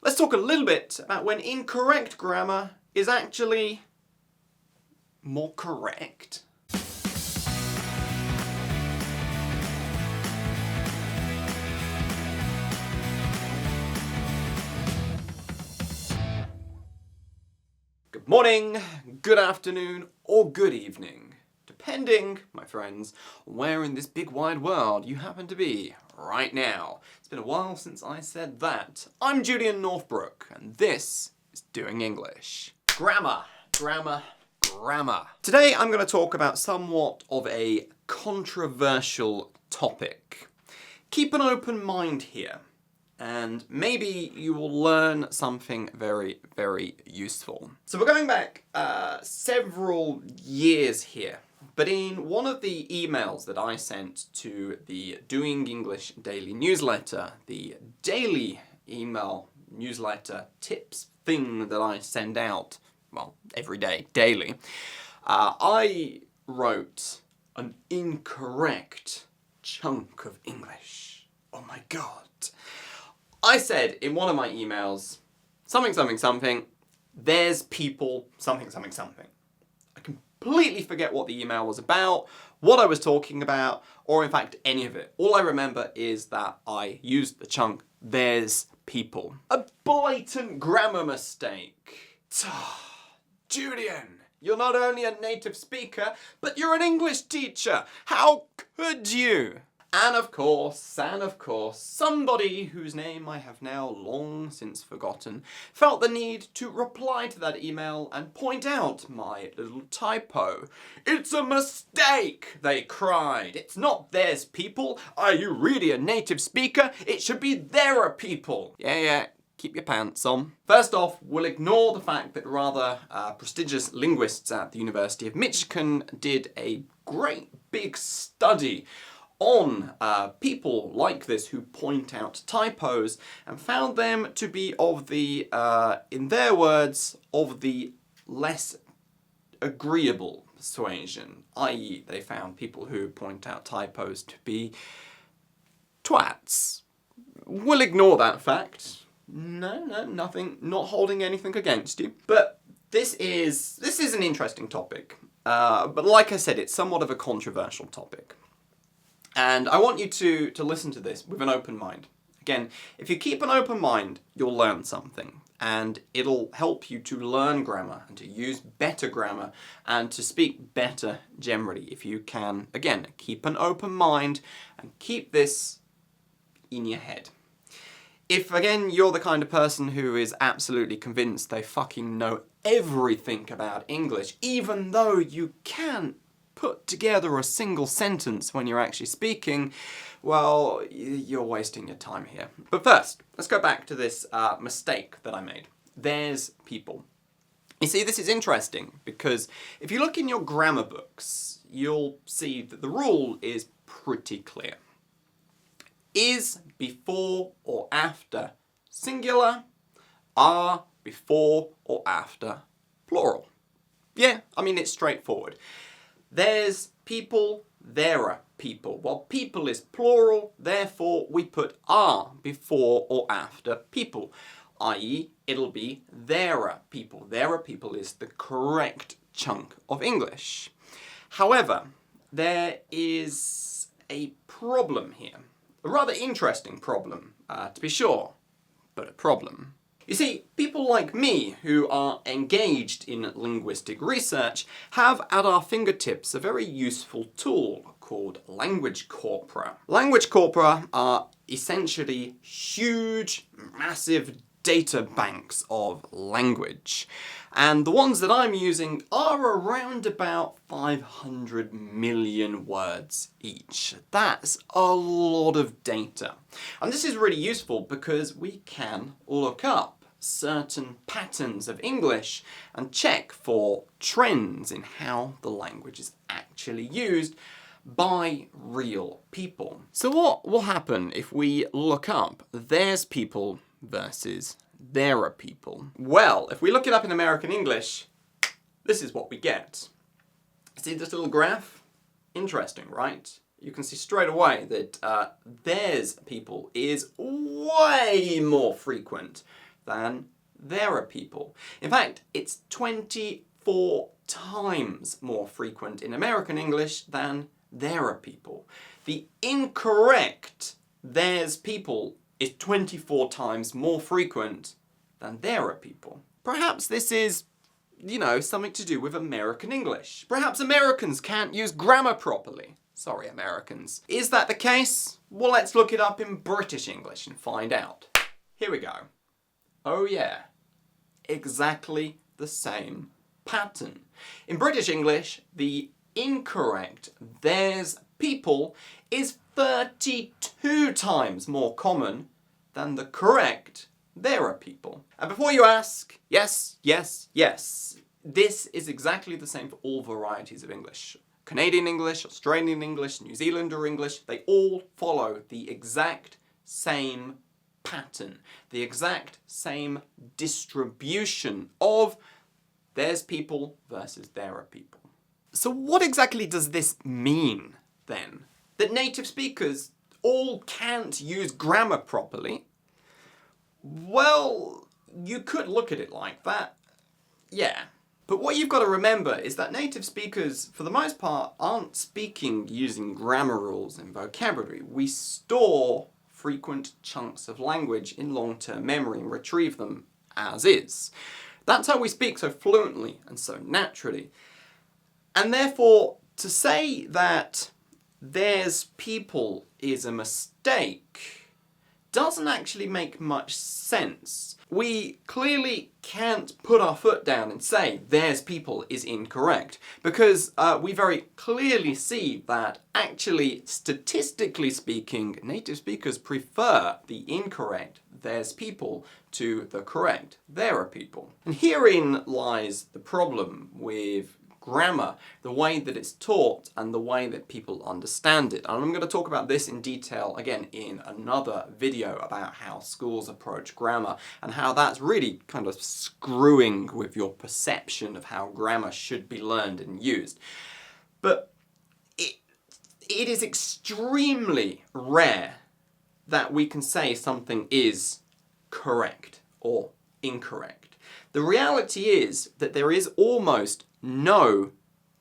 Let's talk a little bit about when incorrect grammar is actually more correct. Good morning, good afternoon, or good evening, depending, my friends, where in this big wide world you happen to be right now. It's been a while since I said that. I'm Julian Northbrook, and this is Doing English. Grammar, grammar, grammar. Today I'm going to talk about somewhat of a controversial topic. Keep an open mind here, and maybe you will learn something very, very useful. So we're going back several years here, but in one of the emails that I sent to the Doing English daily newsletter, the daily email newsletter tips thing that I send out, well, every day, daily, I wrote an incorrect chunk of English. Oh my God. I said in one of my emails, something, something, something, there's people, something, something, something. I completely forget what the email was about, what I was talking about, or in fact any of it. All I remember is that I used the chunk, there's people. A blatant grammar mistake. Julian, you're not only a native speaker, but you're an English teacher. How could you? And of course, somebody whose name I have now long since forgotten felt the need to reply to that email and point out my little typo. "It's a mistake," they cried. "It's not there's people. Are you really a native speaker? It should be there are people." Yeah, keep your pants on. First off, we'll ignore the fact that rather prestigious linguists at the University of Michigan did a great big study on people like this who point out typos and found them to be of the, in their words, of the less agreeable persuasion, i.e. they found people who point out typos to be twats. We'll ignore that fact. No, nothing, not holding anything against you. But this is an interesting topic. But like I said, it's somewhat of a controversial topic. And I want you to listen to this with an open mind. Again, if you keep an open mind, you'll learn something. And it'll help you to learn grammar and to use better grammar and to speak better generally. If you can, again, keep an open mind and keep this in your head. If, again, you're the kind of person who is absolutely convinced they fucking know everything about English, even though you can't put together a single sentence when you're actually speaking, well, you're wasting your time here. But first, let's go back to this mistake that I made. There's people. You see, this is interesting because if you look in your grammar books, you'll see that the rule is pretty clear. Is before or after singular, are before or after plural. Yeah, I mean, it's straightforward. There's people, there are people. Well, people is plural, therefore we put are before or after people, i.e. it'll be there are people. There are people is the correct chunk of English. However, there is a problem here. A rather interesting problem, to be sure, but a problem. You see, people like me who are engaged in linguistic research have at our fingertips a very useful tool called language corpora. Language corpora are essentially huge, massive data banks of language. And the ones that I'm using are around about 500 million words each. That's a lot of data. And this is really useful because we can look up certain patterns of English and check for trends in how the language is actually used by real people. So what will happen if we look up there's people versus there are people? Well, if we look it up in American English, this is what we get. See this little graph? Interesting, right? You can see straight away that there's people is way more frequent than there are people. In fact, it's 24 times more frequent in American English than there are people. The incorrect there's people is 24 times more frequent than there are people. Perhaps this is, something to do with American English. Perhaps Americans can't use grammar properly. Sorry, Americans. Is that the case? Well, let's look it up in British English and find out. Here we go. Oh yeah, exactly the same pattern. In British English, the incorrect there's people is 32 times more common than the correct there are people. And before you ask, yes, this is exactly the same for all varieties of English. Canadian English, Australian English, New Zealander English, they all follow the exact same pattern, the exact same distribution of there's people versus there are people. So what exactly does this mean then? That native speakers all can't use grammar properly? Well, you could look at it like that, yeah. But what you've got to remember is that native speakers, for the most part, aren't speaking using grammar rules and vocabulary. We store frequent chunks of language in long-term memory and retrieve them as is. That's how we speak so fluently and so naturally. And therefore, to say that there's people is a mistake doesn't actually make much sense. We clearly can't put our foot down and say there's people is incorrect because we very clearly see that actually, statistically speaking, native speakers prefer the incorrect there's people to the correct there are people. And herein lies the problem with grammar, the way that it's taught and the way that people understand it. And I'm going to talk about this in detail again in another video about how schools approach grammar and how that's really kind of screwing with your perception of how grammar should be learned and used. But it is extremely rare that we can say something is correct or incorrect. The reality is that there is almost no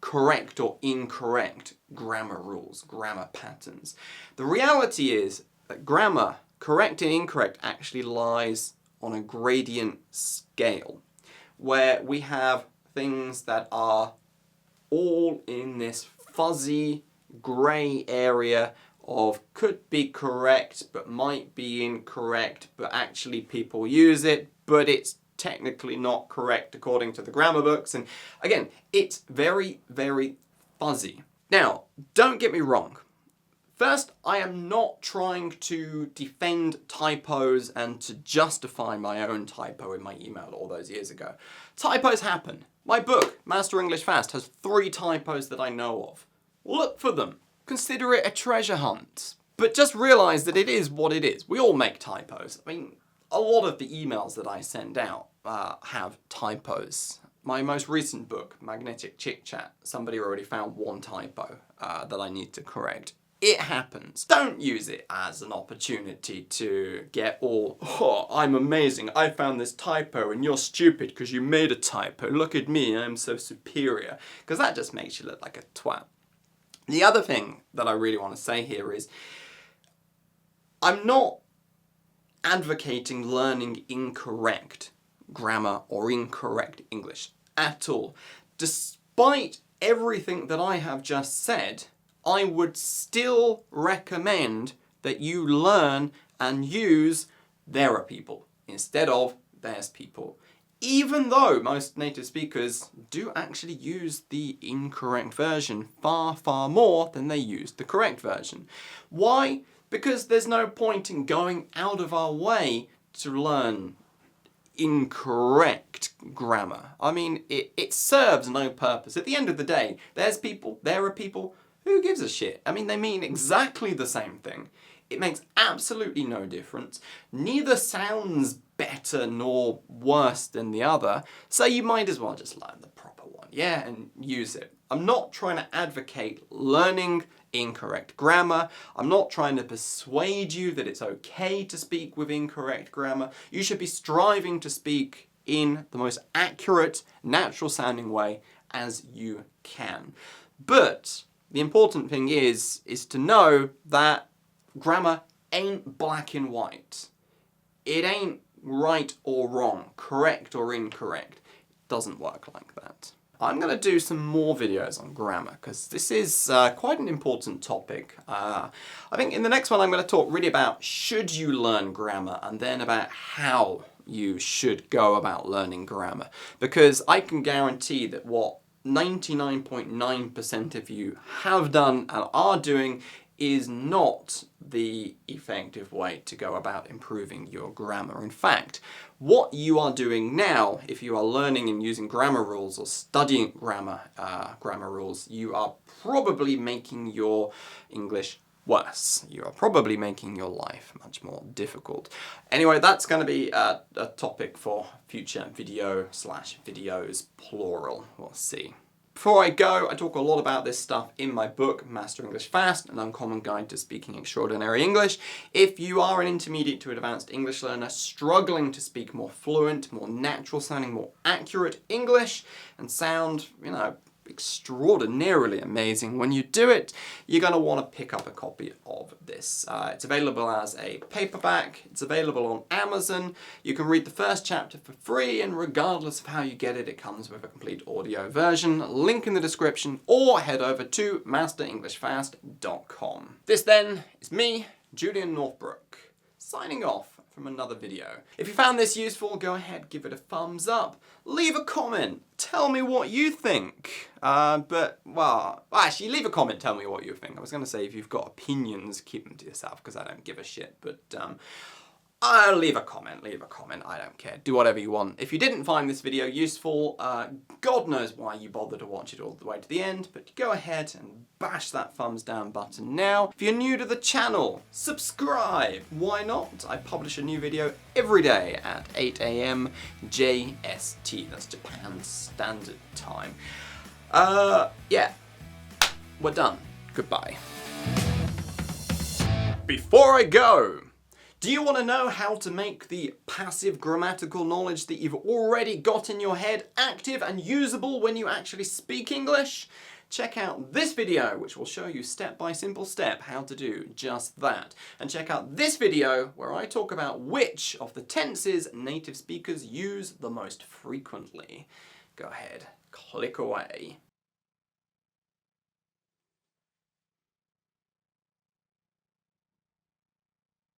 correct or incorrect grammar rules, grammar patterns. The reality is that grammar, correct and incorrect, actually lies on a gradient scale, where we have things that are all in this fuzzy grey area of could be correct but might be incorrect, but actually people use it, but it's technically not correct according to the grammar books. And again, it's very, very fuzzy. Now, don't get me wrong. First, I am not trying to defend typos and to justify my own typo in my email all those years ago. Typos happen. My book, Master English Fast, has 3 typos that I know of. Look for them. Consider it a treasure hunt. But just realize that it is what it is. We all make typos. I mean, a lot of the emails that I send out have typos. My most recent book, Magnetic Chit Chat, somebody already found 1 typo that I need to correct. It happens. Don't use it as an opportunity to get all, oh, I'm amazing, I found this typo and you're stupid because you made a typo. Look at me, I'm so superior. Because that just makes you look like a twat. The other thing that I really want to say here is, I'm not advocating learning incorrect grammar or incorrect English at all. Despite everything that I have just said, I would still recommend that you learn and use there are people instead of there's people. Even though most native speakers do actually use the incorrect version far, far more than they use the correct version. Why? Because there's no point in going out of our way to learn incorrect grammar. I mean, it serves no purpose. At the end of the day, there's people, there are people, who gives a shit? I mean, they mean exactly the same thing. It makes absolutely no difference. Neither sounds better nor worse than the other, so you might as well just learn the proper one. yeah, and use it. I'm not trying to advocate learning incorrect grammar. I'm not trying to persuade you that it's okay to speak with incorrect grammar. You should be striving to speak in the most accurate, natural sounding way as you can. But the important thing is to know that grammar ain't black and white. It ain't right or wrong, correct or incorrect. It doesn't work like that. I'm going to do some more videos on grammar because this is quite an important topic. I think in the next one I'm going to talk really about should you learn grammar and then about how you should go about learning grammar. Because I can guarantee that what 99.9% of you have done and are doing is not the effective way to go about improving your grammar. In fact, what you are doing now, if you are learning and using grammar rules or studying grammar rules, you are probably making your English worse. You are probably making your life much more difficult. Anyway, that's going to be a topic for future videos, plural. We'll see. Before I go, I talk a lot about this stuff in my book, Master English Fast, An Uncommon Guide to Speaking Extraordinary English. If you are an intermediate to advanced English learner struggling to speak more fluent, more natural sounding, more accurate English and sound, extraordinarily amazing when you do it, you're going to want to pick up a copy of this. It's available as a paperback, it's available on Amazon, you can read the first chapter for free, and regardless of how you get it, it comes with a complete audio version, link in the description, or head over to masterenglishfast.com. This then is me, Julian Northbrook, signing off from another video. If you found this useful, go ahead, give it a thumbs up, leave a comment, tell me what you think. Actually, leave a comment, tell me what you think. I was going to say if you've got opinions, keep them to yourself because I don't give a shit, but I'll leave a comment, I don't care. Do whatever you want. If you didn't find this video useful, God knows why you bothered to watch it all the way to the end, but go ahead and bash that thumbs down button now. If you're new to the channel, subscribe. Why not? I publish a new video every day at 8 AM JST. That's Japan Standard Time. Yeah, we're done. Goodbye. Before I go, do you want to know how to make the passive grammatical knowledge that you've already got in your head active and usable when you actually speak English? Check out this video, which will show you step by simple step how to do just that. And check out this video where I talk about which of the tenses native speakers use the most frequently. Go ahead, click away.